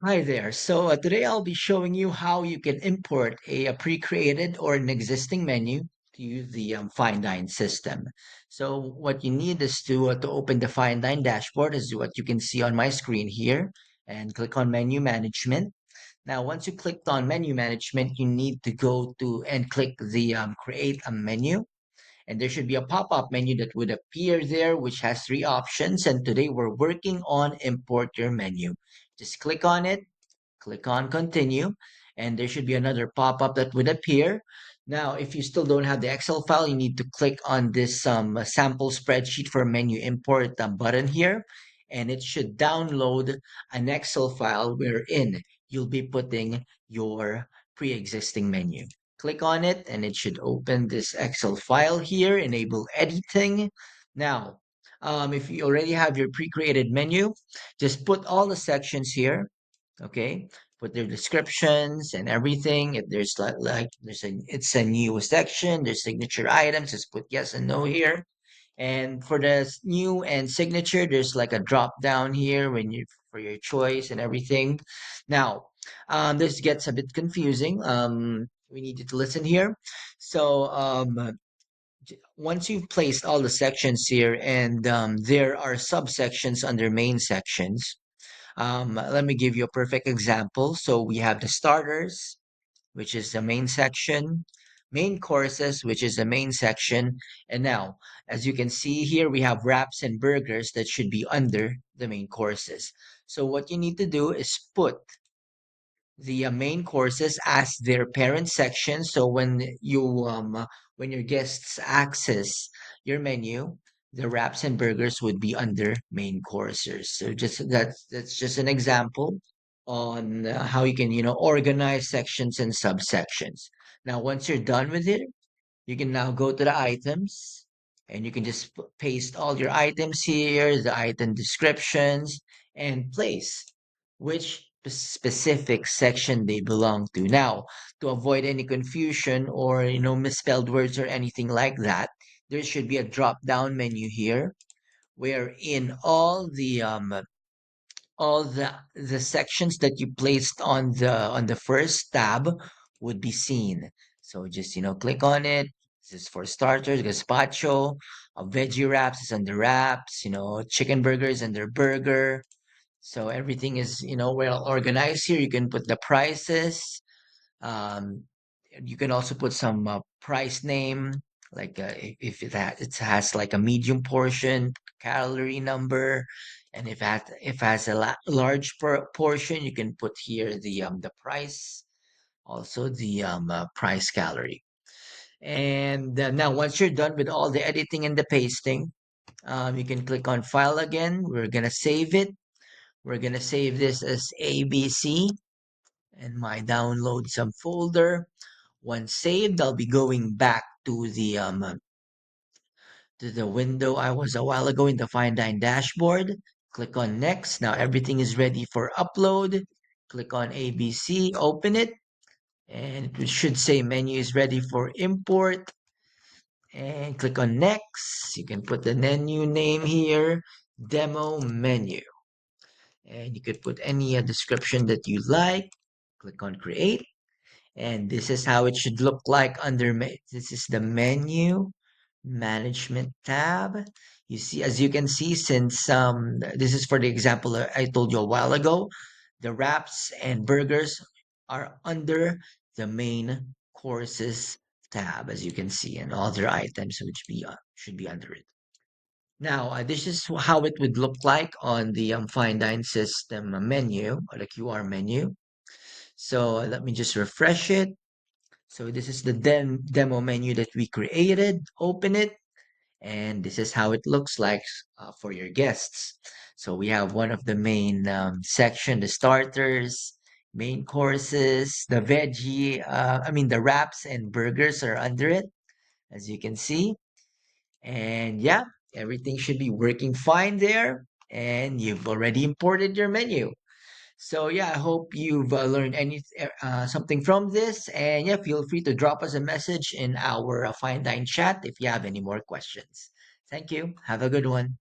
Hi there. Today I'll be showing you how you can import a pre-created or an existing menu to use the FineDine system. So what you need is to open the FineDine dashboard, is what you can see on my screen here, and click on Menu Management. Now, once you clicked on Menu Management, you need to go to and click the Create a Menu. And there should be a pop-up menu that would appear there, which has three options. And today we're working on Import Your Menu. Just click on it, click on continue, and there should be another pop-up that would appear. Now, if you still don't have the Excel file, you need to click on this sample spreadsheet for menu import button here, and it should download an Excel file wherein you'll be putting your pre-existing menu. Click on it, and it should open this Excel file here, enable editing. Now, if you already have your pre-created menu, just put all the sections here, okay, put their descriptions and everything. If there's like there's a it's a new section, there's signature items, just put yes and no here. And for the new and signature, there's like a drop down here when you for your choice and everything. Now, this gets a bit confusing. We need you to listen here. Once you've placed all the sections here, and there are subsections under main sections, let me give you a perfect example. So we have the starters, which is the main section, main courses, which is the main section. And now, as you can see here, we have wraps and burgers that should be under the main courses. So what you need to do is put the main courses as their parent section. So when your guests access your menu, the wraps and burgers would be under main courses. So just that's just an example on how you can organize sections and subsections. Now, once you're done with it, you can now go to the items, and you can just paste all your items here, the item descriptions, and place which specific section they belong to. Now, to avoid any confusion or misspelled words or anything like that, there should be a drop down menu here wherein all the sections that you placed on the first tab would be seen. So just click on it. This is for starters, gazpacho, veggie wraps is under wraps, chicken burgers under burger. So everything is well organized here. You can put the prices. Um, you can also put some price name, like if it has like a medium portion, calorie number, and if it has a large portion, you can put here the price, also the price calorie. And now once you're done with all the editing and the pasting, you can click on File again. We're gonna save it. We're gonna save this as ABC in my download folder. Once saved, I'll be going back to the window I was a while ago in the FineDine dashboard. Click on Next. Now everything is ready for upload. Click on ABC, open it, and it should say menu is ready for import. And click on Next. You can put the menu name here, Demo Menu. And you could put any description that you like. Click on Create. And this is how it should look like under this is the menu management tab. You see, as you can see, since this is for the example I told you a while ago, the wraps and burgers are under the main courses tab, as you can see, and other items which should be under it. Now, this is how it would look like on the Fine Dine system menu, or the QR menu. So let me just refresh it. So this is the demo menu that we created. Open it, and this is how it looks like for your guests. So we have one of the main section, the starters, main courses, the veggie, the wraps and burgers are under it, as you can see. And yeah, everything should be working fine there. And you've already imported your menu. So yeah, I hope you've learned something from this, and yeah, feel free to drop us a message in our Fine Dine chat if you have any more questions. Thank you. Have a good one.